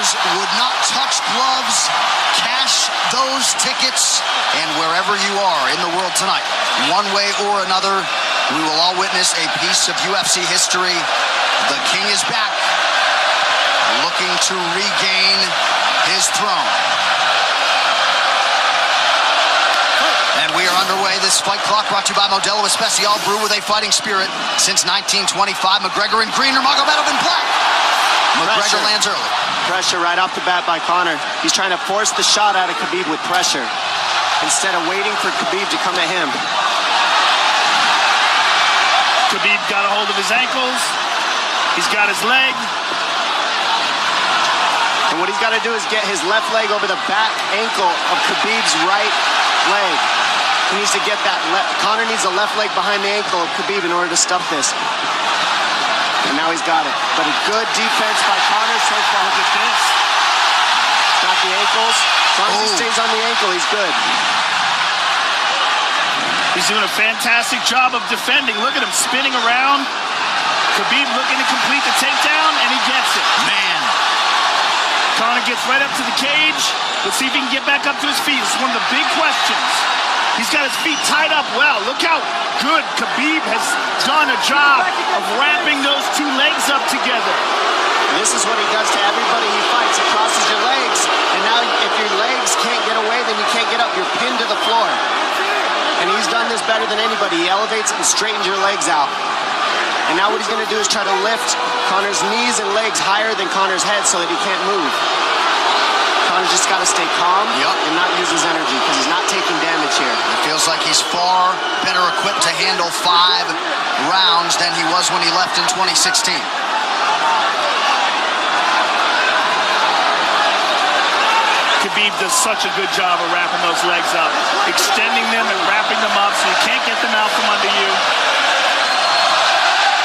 fighters would not touch gloves. Cash those tickets, and wherever you are in the world tonight, one way or another, we will all witness a piece of UFC history. The king is back, looking to regain his throne. And we are underway. This fight clock brought to you by Modelo Especial, brew with a fighting spirit since 1925. McGregor in green, Nurmagomedov in black. McGregor lands early. Pressure right off the bat by Connor. He's trying to force the shot out of Khabib with pressure instead of waiting for Khabib to come at him. Khabib got a hold of his ankles. He's got his leg. And what he's got to do is get his left leg over the back ankle of Khabib's right leg. He needs to get that Connor needs the left leg behind the ankle of Khabib in order to stop this. And now he's got it. But a good defense by Connor so far. Defense. Got the ankles. As long as he stays on the ankle, he's good. He's doing a fantastic job of defending. Look at him spinning around. Khabib looking to complete the takedown, and he gets it. Man. Connor gets right up to the cage. Let's see if he can get back up to his feet. It's one of the big questions. He's got his feet tied up well. Look how good Khabib has done a job of wrapping those two legs up together. This is what he does to everybody he fights. He crosses your legs, and now if your legs can't get away, then you can't get up. You're pinned to the floor. And he's done this better than anybody. He elevates and straightens your legs out. And now what he's going to do is try to lift Connor's knees and legs higher than Connor's head so that he can't move. Connor's just got to stay calm and not use his energy because he's not taking damage here. It feels like he's far better equipped to handle 5 rounds than he was when he left in 2016. Khabib does such a good job of wrapping those legs up, extending them and wrapping them up so you can't get them out from under you.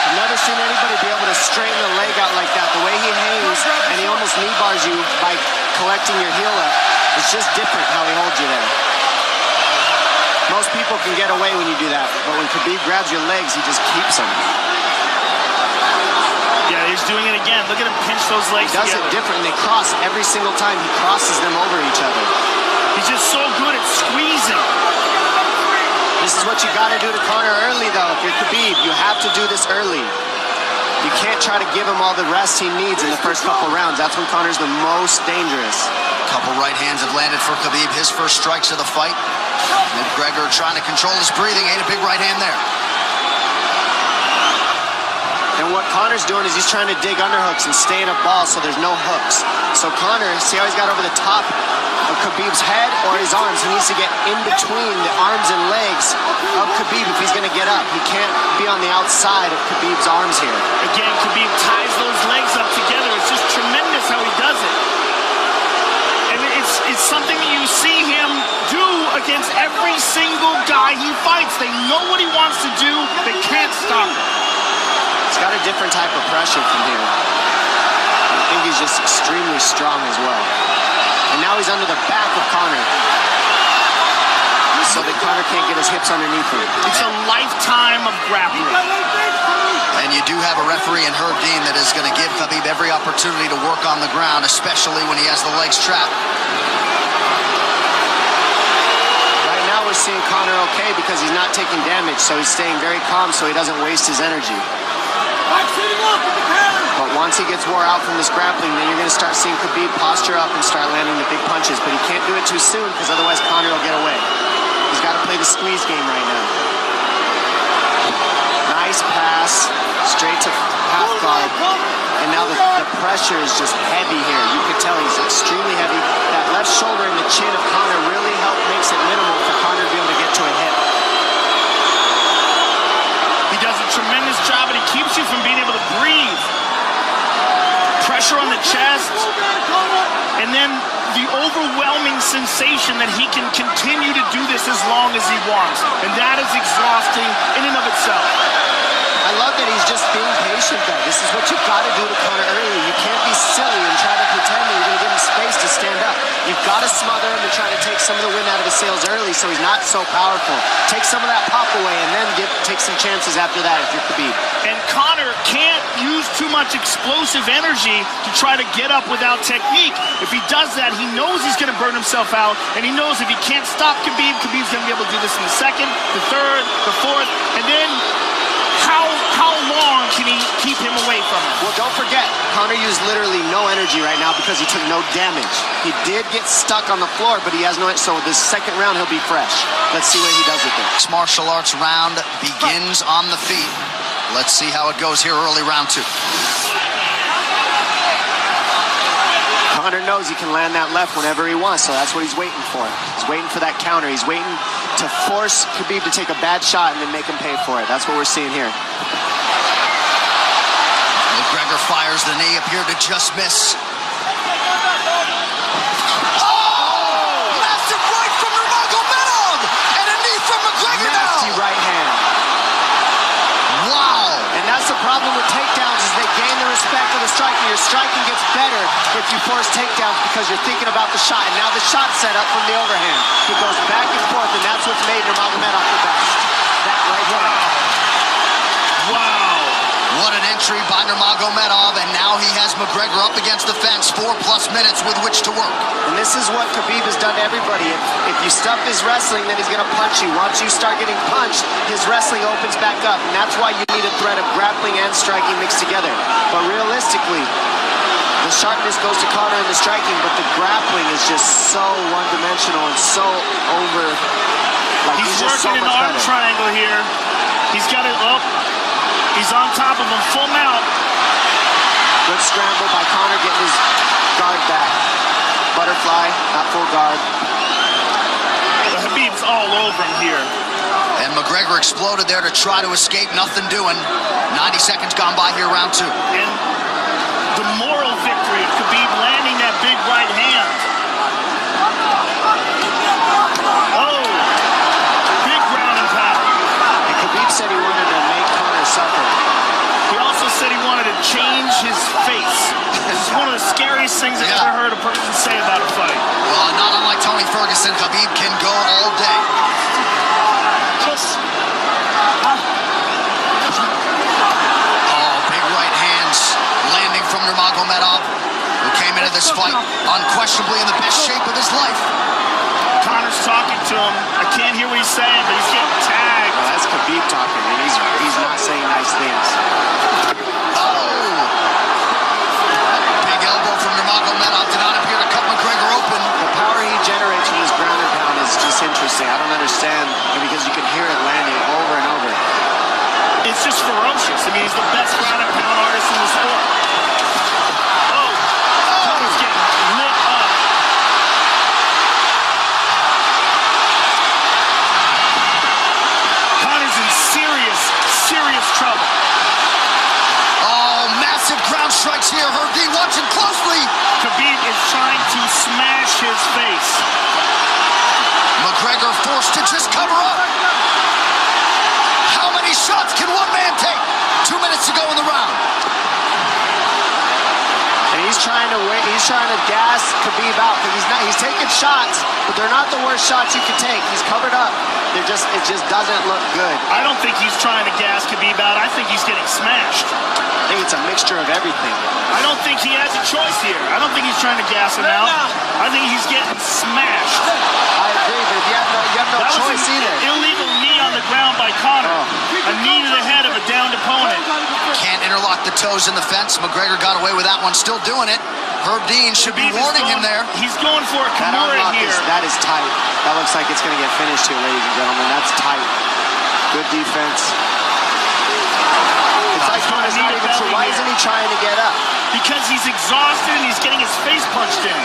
I've never seen anybody be able to straighten a leg out like that. The way he hangs and he almost knee bars you by collecting your heel up. It's just different how he holds you there. Most people can get away when you do that, but when Khabib grabs your legs, he just keeps them. Yeah, he's doing it again. Look at him pinch those legs together. He does it different. They cross every single time. He crosses them over each other. He's just so good at squeezing. This is what you got to do to Connor early, though. If you're Khabib, you have to do this early. You can't try to give him all the rest he needs in the first couple rounds. That's when Connor's the most dangerous. Couple right hands have landed for Khabib. His first strikes of the fight. McGregor trying to control his breathing. Ate a big right hand there. And what Connor's doing is he's trying to dig underhooks and stay in a ball so there's no hooks. So Connor, see how he's got over the top of Khabib's head or his arms? He needs to get in between the arms and legs of Khabib if he's going to get up. He can't be on the outside of Khabib's arms here. Again, Khabib ties those legs up together. It's just tremendous how he does it. And it's something that you see him do against every single guy he fights. They know what he wants to do. They can't stop him. He's got a different type of pressure from here. I think he's just extremely strong as well. And now he's under the back of Connor. So that Connor can't get his hips underneath him. It's a lifetime of grappling. And you do have a referee in Herb Dean that is going to give Khabib every opportunity to work on the ground, especially when he has the legs trapped. Right now we're seeing Connor okay because he's not taking damage, so he's staying very calm so he doesn't waste his energy. But once he gets wore out from this grappling, then you're going to start seeing Khabib posture up and start landing the big punches. But he can't do it too soon because otherwise Connor will get away. He's got to play the squeeze game right now. Nice pass, straight to half guard. And now the pressure is just heavy here. You can tell he's extremely heavy. That left shoulder and the chin of Connor really makes it minimal for Connor to be able to get to a hip. He does a tremendous job, and he keeps you from being able to breathe. Pressure on the chest, and then the overwhelming sensation that he can continue to do this as long as he wants. And that is exhausting in and of itself. I love that he's just being patient, though. This is what you've got to do to Connor early. You can't be silly and try to pretend that you're going to give him space to stand up. You've got to smother him and try to take some of the wind out of his sails early so he's not so powerful. Take some of that pop away and then take some chances after that if you're Khabib. And Connor can't use too much explosive energy to try to get up without technique. If he does that, he knows he's going to burn himself out, and he knows if he can't stop Khabib, Khabib's going to be able to do this in the second, the third, the fourth, and then how long can he keep him away from him? Well, don't forget, Conor used literally no energy right now because he took no damage. He did get stuck on the floor, but he has no, so this second round he'll be fresh. Let's see what he does with it. This martial arts round begins on the feet. Let's see how it goes here early round 2. Conor knows he can land that left whenever he wants, so that's what he's waiting for. He's waiting for that counter. He's waiting to force Khabib to take a bad shot and then make him pay for it. That's what we're seeing here. McGregor fires the knee, appeared to just miss. Massive right from Nurmagomedov! And a knee from McGregor now! Nasty right hand. Wow! And that's the problem with takedowns is they gain the respect of the striker. Your striking gets better if you force takedowns because you're thinking about the shot. And now the shot's set up from the overhand. He goes back and forth, and that's what's made Nurmagomedov the best. That right hand. Wow. What an entry by Nurmagomedov, and now he has McGregor up against the fence, 4+ minutes with which to work. And this is what Khabib has done to everybody. If you stuff his wrestling, then he's going to punch you. Once you start getting punched, his wrestling opens back up, and that's why you need a threat of grappling and striking mixed together. But realistically, the sharpness goes to Conor in the striking, but the grappling is just so one-dimensional and so over. Like He's just working so an much arm better. triangle here. He's got it up. He's on top of him, full mount. Good scramble by Conor, getting his guard back. Butterfly, not full guard. Khabib's all over him here. And McGregor exploded there to try to escape, nothing doing. 90 seconds gone by here, round 2. And the moral victory of Khabib landing that big right hand. Oh, big ground and pound. And Khabib said he wanted to make Conor suffer. He also said he wanted to change his face. This is one of the scariest things I've ever heard a person say about a fight. Well, not unlike Tony Ferguson, Khabib can go all day. Oh, big right hands landing from Nurmagomedov, who came into this fight unquestionably in the best shape of his life. Conor's talking to him. I can't hear what he's saying, but he's getting tagged. Well, that's Khabib talking, and he's not saying nice things. Oh! Big elbow from Nurmagomedov did not appear to cut McGregor open. The power he generates from his ground and pound is just interesting. I don't understand, because you can hear it landing over and over. It's just ferocious. I mean, he's the best ground and pound artist in the sport. Oh, Conor's getting lit up. Conor's in serious trouble. Oh, massive ground strikes here. Herdy watching closely. Khabib is trying to smash his face. McGregor forced to just cover up. How many shots can one man take? 2 minutes to go in the round. And he's trying to wait. He's trying to gas Khabib out because he's taking shots, but they're not the worst shots you can take. He's covered up. It just doesn't look good. I don't think he's trying to gas Khabib out. I think he's getting smashed. I think it's a mixture of everything. I don't think he has a choice here. I don't think he's trying to gas him out. I think he's getting smashed. I agree, but you have no That choice was an either. illegal knee on the ground by Conor. A knee to the head of a downed opponent. Can't interlock the toes in the fence. McGregor got away with that one, still doing it. Herb Dean should be warning him there. He's going for a That Khamura unlock here. that is tight. That looks like it's going to get finished here, ladies and gentlemen. That's tight. Good defense. It's like Conor's not even sure. Why isn't he trying to get up? Because he's exhausted and he's getting his face punched in.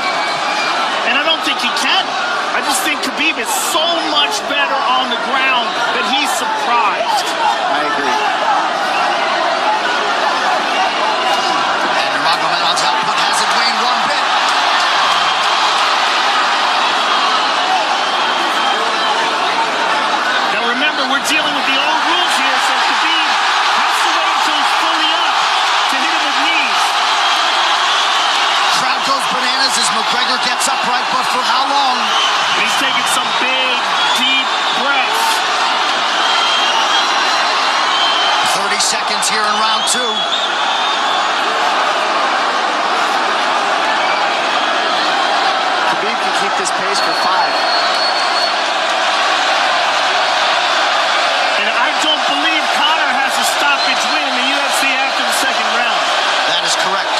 And I don't think he can. I just think Khabib is so much better on the ground that he's surprised. I agree. And Nurmagomedov's output hasn't waned one bit. Now remember, we're dealing with the old rules here, so Khabib has to wait until he's fully up to hit him with knees. Crowd goes bananas as McGregor gets upright, but for how long? And he's taking some big this pace for 5. And I don't believe Conor has a stoppage win in the UFC after the second round. That is correct.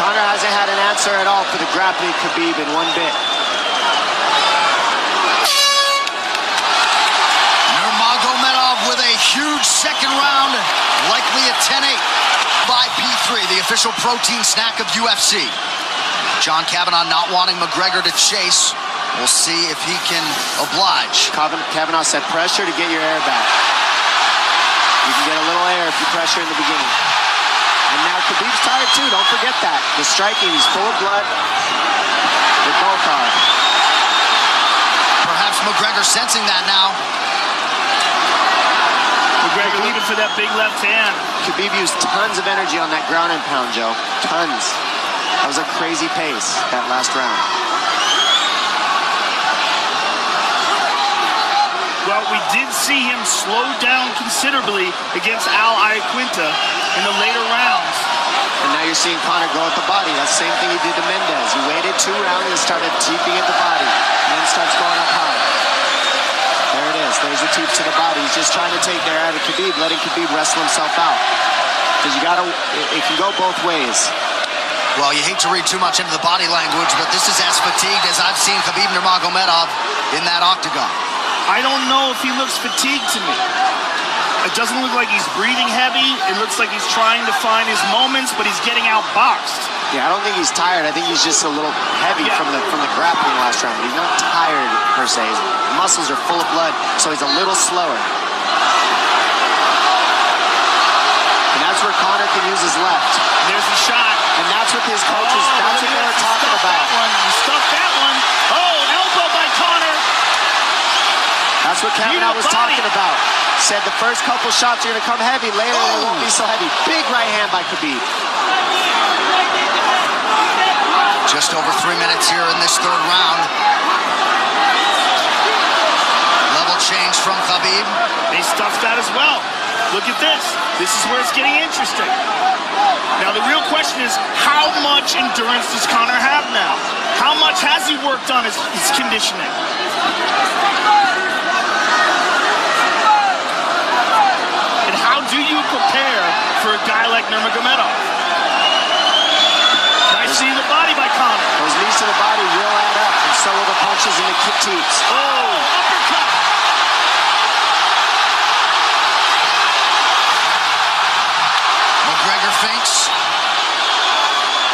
Conor hasn't had an answer at all for the grappling Khabib in one bit. With a huge second round, likely a 10-8 by P3, the official protein snack of UFC. John Kavanagh not wanting McGregor to chase. We'll see if he can oblige. Kavanagh said pressure to get your air back. You can get a little air if you pressure in the beginning. And now Khabib's tired too, don't forget that. The striking, he's full of blood. They both are. Perhaps McGregor sensing that now. McGregor looking for that big left hand. Khabib used tons of energy on that ground and pound, Joe. Tons. That was a crazy pace, that last round. Well, we did see him slow down considerably against Al Iaquinta in the later rounds. And now you're seeing Conor go at the body. That's the same thing he did to Mendez. He waited 2 rounds and started teeping at the body. And then starts going up high. There it is. There's the teeps to the body. He's just trying to take their out of Khabib, letting Khabib wrestle himself out. Because you gotta, it can go both ways. Well, you hate to read too much into the body language, but this is as fatigued as I've seen Khabib Nurmagomedov in that octagon. I don't know if he looks fatigued to me. It doesn't look like he's breathing heavy. It looks like he's trying to find his moments, but he's getting outboxed. Yeah, I don't think he's tired. I think he's just a little heavy from the grappling last round. But he's not tired per se. His muscles are full of blood, so he's a little slower. And that's where Conor can use his left. There's the shot. And that's what his coaches, that's what they were talking about. He stuffed that one. Oh, elbow by Conor. That's what Kavanagh was talking about. Said the first couple shots are going to come heavy. Later, they won't be so heavy. Big right hand by Khabib. Just over 3 minutes here in this third round. Level change from Khabib. They stuffed that as well. Look at this. This is where it's getting interesting. Now, the real question is, how much endurance does Conor have now? How much has he worked on his conditioning? And how do you prepare for a guy like Nurmagomedov? Nice seeing the body by Conor. Those knees to the body will add up, and so will the punches and the kick teeps. Oh, uppercut. McGregor feints.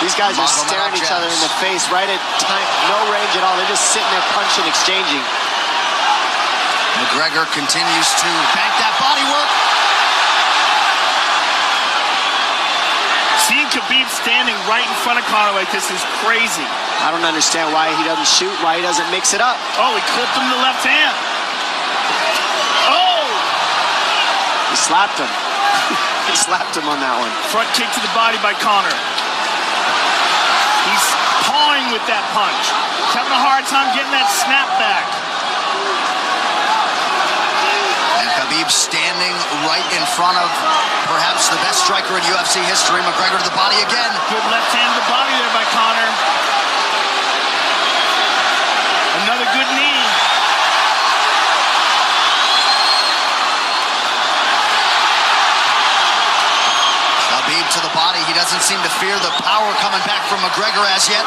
These guys are staring each other in the face right at time, no range at all. They're just sitting there punching, exchanging. McGregor continues to bank that body work. Seeing Khabib standing right in front of Conor like this is crazy. I don't understand why he doesn't shoot, why he doesn't mix it up. Oh, he clipped him to the left hand. Oh! He slapped him. He slapped him on that one. Front kick to the body by Conor. He's pawing with that punch. He's having a hard time getting that snap back. And Khabib standing right in front of perhaps the best striker in UFC history. McGregor to the body again. Good left hand to the body there by Conor. Another good knee. Khabib to the body. He doesn't seem to fear the power coming back from McGregor as yet.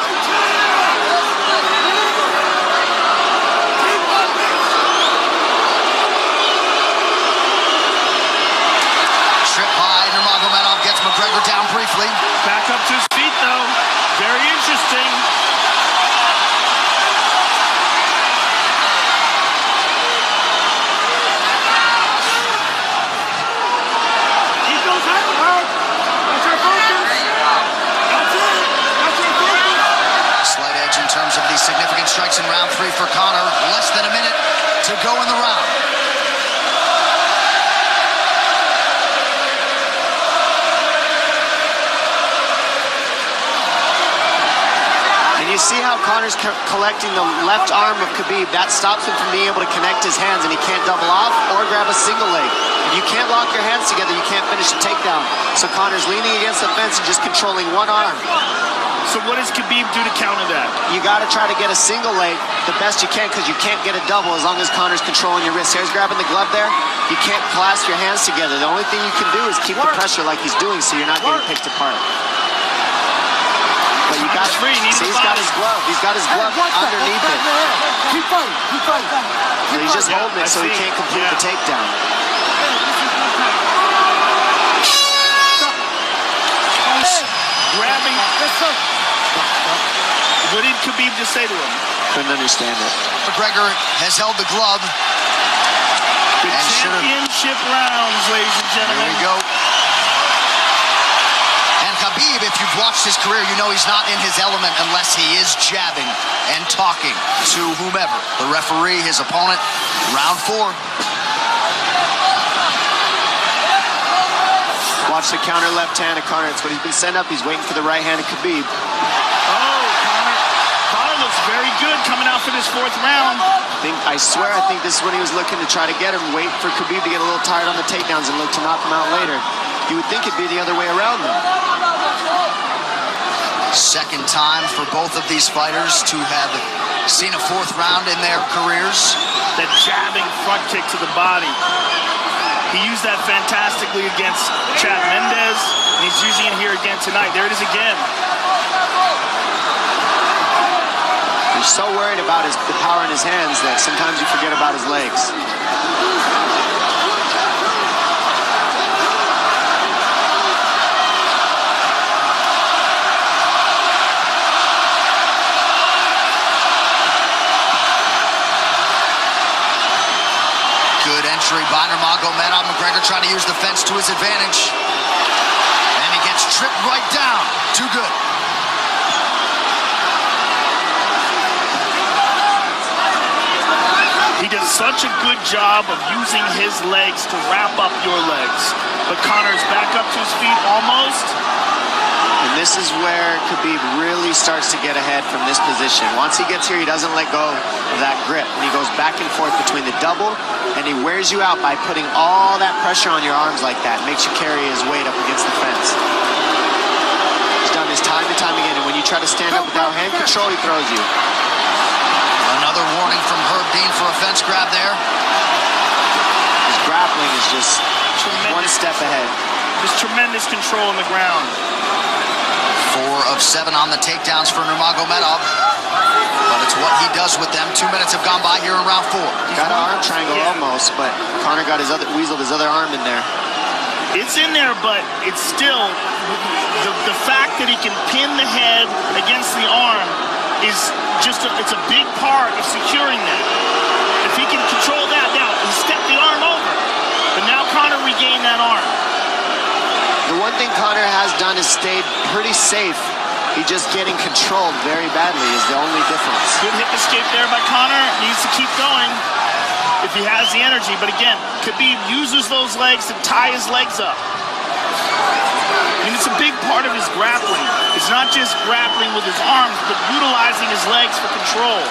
Trip high. Nurmagomedov gets McGregor down briefly. Back up to his feet, though. Very interesting. Slight edge in terms of the significant strikes in round 3 for Conor. Less than a minute to go in the round. And you see how Conor's collecting the left arm of Khabib. That stops him from being able to connect his hands, and he can't double off or grab a single leg. If you can't lock your hands together, you can't finish a takedown. So So Conor's leaning against the fence and just controlling one arm. So what does Khabib do to counter that? You got to try to get a single leg the best you can, because you can't get a double as long as Conor's controlling your wrist. Here's grabbing the glove there. You can't clasp your hands together. The only thing you can do is keep the pressure like he's doing so you're not getting picked apart. But you got free. See, he's got his glove. He's got his glove underneath it. Keep fighting. Keep fighting. So he's just holding it so he can't complete the takedown. Grabbing. What did Khabib just say to him? Couldn't understand it. McGregor has held the glove. The championship rounds, ladies and gentlemen. There we go. And Khabib, if you've watched his career, you know he's not in his element unless he is jabbing and talking to whomever. The referee, his opponent, round 4. Watch the counter left hand of Connor. That's what he's been setting up. He's waiting for the right hand of Khabib. Oh, Connor looks very good coming out for this 4th round. I swear, I think this is when he was looking to try to get him, wait for Khabib to get a little tired on the takedowns and look to knock him out later. You would think it'd be the other way around, though. Second time for both of these fighters to have seen a 4th round in their careers. That jabbing front kick to the body. He used that fantastically against Chad Mendes, and he's using it here again tonight. There it is again. He's so worried about the power in his hands that sometimes you forget about his legs. Good entry by Nurmagomedov. McGregor trying to use the fence to his advantage. And he gets tripped right down. Too good. He does such a good job of using his legs to wrap up your legs. But Conor's back up to his feet almost. And this is where Khabib really starts to get ahead from this position. Once he gets here, he doesn't let go of that grip. And he goes back and forth between the double, and he wears you out by putting all that pressure on your arms like that. Makes you carry his weight up against the fence. He's done this time and time again, and when you try to stand up without hand control, he throws you. Another warning from Herb Dean for a fence grab there. His grappling is just one step ahead. Just tremendous control on the ground. 4 of 7 on the takedowns for Nurmagomedov. But it's what he does with them. 2 minutes have gone by here in round 4. Got an arm triangle almost, but Connor got weaseled his other arm in there. It's in there, but it's still the fact that he can pin the head against the arm is just it's a big part of securing that. If he can control that, now he stepped the arm over, but now Connor regained that arm. The one thing Connor has done is stayed pretty safe. He's just getting controlled very badly is the only difference. Good hip escape there by Connor. Needs to keep going if he has the energy. But again, Khabib uses those legs to tie his legs up. I mean, it's a big part of his grappling. It's not just grappling with his arms, but utilizing his legs for control.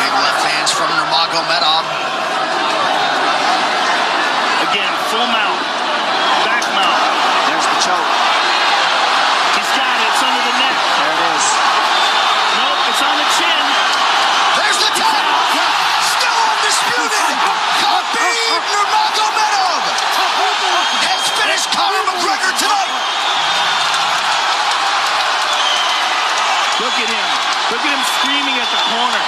Big left hands from Nurmagomedov. Again, full mount, back mount. There's the choke. He's got it. It's under the neck. There it is. Nope, it's on the chin. There's the tap. Still undisputed. Khabib Nurmagomedov has finished Conor McGregor tonight. Look at him. Look at him screaming at the corner.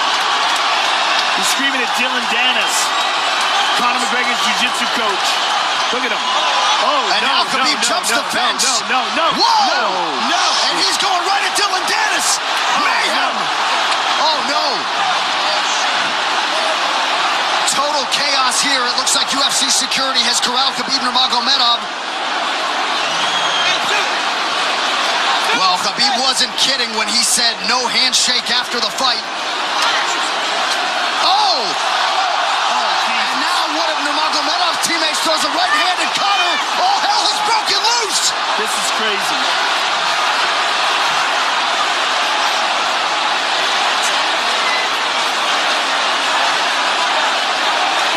He's screaming at Dylan Dennis, Conor McGregor's jiu-jitsu coach. Look at him. Oh, and now Khabib jumps the fence. No. Whoa! No! And he's going right at Dylan Dennis. Mayhem! Oh, no. Total chaos here. It looks like UFC security has corralled Khabib Nurmagomedov. Well, Khabib wasn't kidding when he said no handshake after the fight. Oh! And now one of Nurmagomedov's teammates throws a right hand at Conor. All hell has broken loose! This is crazy.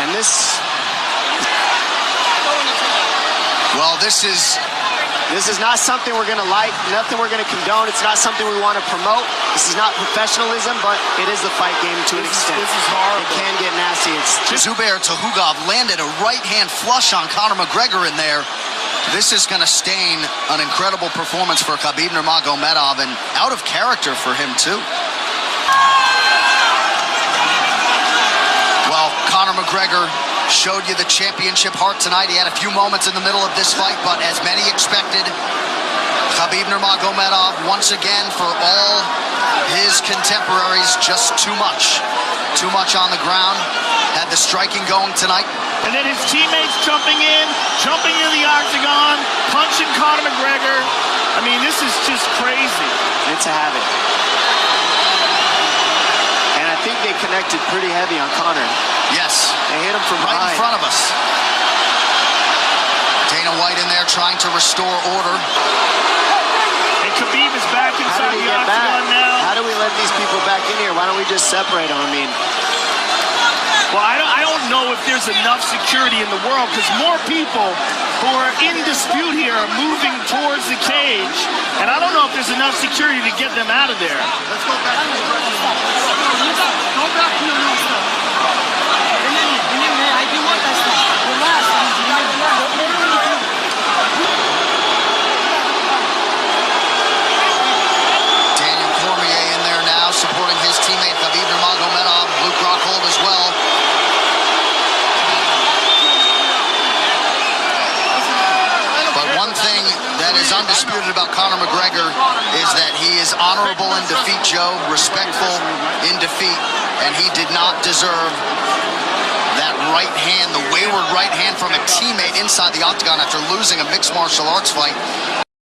And this Well, this is not something we're going to like, nothing we're going to condone. It's not something we want to promote. This is not professionalism, but it is the fight game to an extent. This is horrible. It can get nasty. Zubair Tukhugov landed a right-hand flush on Conor McGregor in there. This is going to stain an incredible performance for Khabib Nurmagomedov, and out of character for him, too. Well, Conor McGregor showed you the championship heart tonight. He had a few moments in the middle of this fight, but as many expected, Khabib Nurmagomedov, once again, for all his contemporaries, just too much. Too much on the ground. Had the striking going tonight. And then his teammates jumping in the octagon, punching Conor McGregor. I mean, this is just crazy. It's a habit. And I think they connected pretty heavy on Conor. Yes. They hit him from right behind. in front of us. Dana White in there trying to restore order. And Khabib is back inside the octagon now. How do we let these people back in here? Why don't we just separate them? I mean, well, I don't know if there's enough security in the world, because more people who are in dispute here are moving towards the cage, and I don't know if there's enough security to get them out of there. Let's go back. Go back to your room, sir. I do want that stuff. Relax. Daniel Cormier in there now, supporting his teammate Khabib Nurmagomedov. Luke Rockhold as well. But one thing that is undisputed about Conor McGregor is that he is honorable in defeat, Joe, respectful in defeat, and he did not deserve that right hand, the wayward right hand from a teammate inside the octagon after losing a mixed martial arts fight.